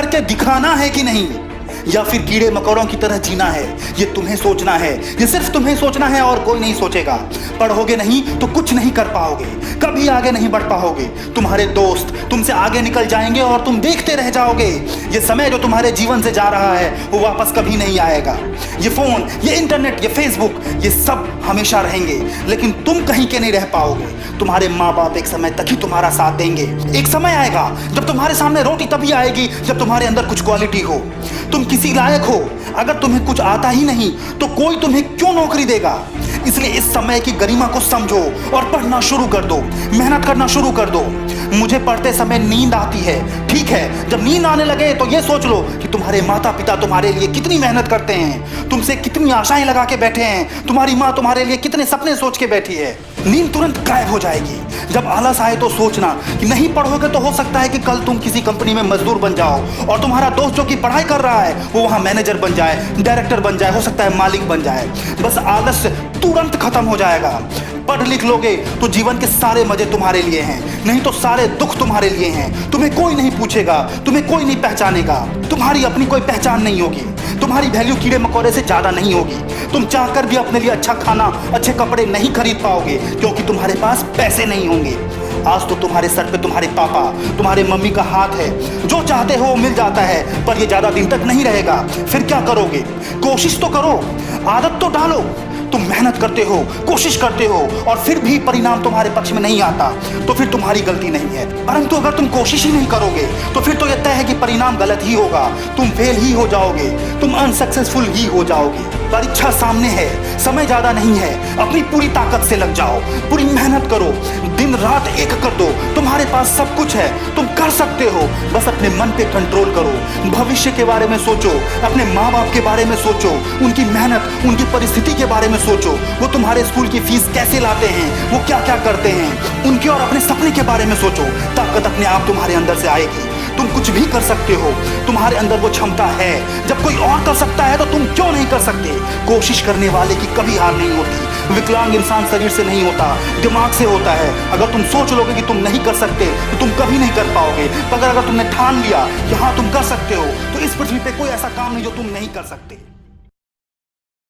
करके दिखाना है कि नहीं, या फिर कीड़े मकोड़ों की तरह जीना है, ये तुम्हें सोचना है। ये सिर्फ तुम्हें सोचना है और कोई नहीं सोचेगा। पढ़ोगे नहीं तो कुछ नहीं कर पाओगे, कभी आगे नहीं बढ़ पाओगे। तुम्हारे दोस्त तुमसे आगे निकल जाएंगे और तुम देखते रह जाओगे। ये समय जो तुम्हारे जीवन से जा रहा है वो वापस कभी नहीं आएगा। ये फोन, ये इंटरनेट, ये फेसबुक, ये सब हमेशा रहेंगे, लेकिन तुम कहीं के नहीं रह पाओगे। तुम्हारे माँ बाप एक समय तक ही तुम्हारा साथ देंगे। एक समय आएगा जब तुम्हारे सामने रोटी तभी आएगी जब तुम्हारे अंदर कुछ क्वालिटी हो, तुम किसी लायक हो। अगर तुम्हें कुछ आता ही नहीं तो कोई तुम्हें क्यों नौकरी देगा। इसलिए इस समय की गरिमा को समझो और पढ़ना शुरू कर दो, मेहनत करना शुरू कर दो। मुझे पढ़ते समय नींद आती है, ठीक है, जब नींद आने लगे तो ये सोच लो कि तुम्हारे माता पिता तुम्हारे लिए कितनी मेहनत करते हैं, तुमसे कितनी आशाएं लगा के बैठे हैं, तुम्हारी माँ तुम्हारे लिए कितने सपने सोच के बैठी है। नींद तुरंत गायब हो जाएगी। जब आलस आए तो सोचना कि नहीं पढ़ोगे तो हो सकता है कि कल तुम किसी कंपनी में मजदूर बन जाओ और तुम्हारा दोस्त जो कि पढ़ाई कर रहा है वो वहां मैनेजर बन जाए, डायरेक्टर बन जाए, हो सकता है मालिक बन जाए। बस आलस तुरंत खत्म हो जाएगा। पढ़ लिख लोगे तो जीवन के सारे मजे तुम्हारे लिए हैं, नहीं तो सारे दुख तुम्हारे लिए हैं। तुम्हें कोई नहीं पूछेगा, तुम्हें कोई नहीं पहचानेगा, तुम्हारी अपनी कोई पहचान नहीं होगी, तुम्हारी वैल्यू कीड़े मकोड़े से ज्यादा नहीं होगी। तुम चाहकर भी अपने लिए अच्छा खाना, अच्छे कपड़े नहीं खरीद पाओगे क्योंकि तुम्हारे पास पैसे नहीं होंगे। आज तो तुम्हारे सर पे तुम्हारे पापा, तुम्हारे मम्मी का हाथ है, जो चाहते हो वो मिल जाता है, पर ये ज्यादा दिन तक नहीं रहेगा। फिर क्या करोगे? कोशिश तो करो, आदत तो डालो। तुम मेहनत करते हो, कोशिश करते हो और फिर भी परिणाम तुम्हारे पक्ष में नहीं आता तो फिर तुम्हारी गलती नहीं है। परंतु अगर तुम कोशिश ही नहीं करोगे तो फिर तो यह तय है कि परिणाम गलत ही होगा, तुम फेल ही हो जाओगे, तुम अनसक्सेसफुल ही हो जाओगे। परीक्षा सामने है, समय ज्यादा नहीं है, अपनी पूरी ताकत से लग जाओ, पूरी मेहनत करो, दिन रात एक कर दो। तुम्हारे पास सब कुछ है, तुम कर सकते हो, बस अपने मन पे कंट्रोल करो। भविष्य के बारे में सोचो, अपने माँ बाप के बारे में सोचो, उनकी मेहनत, उनकी परिस्थिति के बारे में सोचो। वो तुम्हारे स्कूल की फीस कैसे लाते हैं, वो क्या क्या करते हैं, उनके और अपने सपने के बारे में सोचो। ताकत अपने आप तुम्हारे अंदर से आएगी। तुम कुछ भी कर सकते हो, तुम्हारे अंदर वो क्षमता है। जब कोई और कर सकता है तो तुम क्यों नहीं कर सकते? कोशिश करने वाले की कभी हार नहीं होती। विकलांग इंसान शरीर से नहीं होता, दिमाग से होता है। अगर तुम सोच लोगे कि तुम नहीं कर सकते तो तुम कभी नहीं कर पाओगे, मगर अगर तुमने ठान लिया कि हाँ तुम कर सकते हो तो इस पृथ्वी पे कोई ऐसा काम नहीं जो तुम नहीं कर सकते।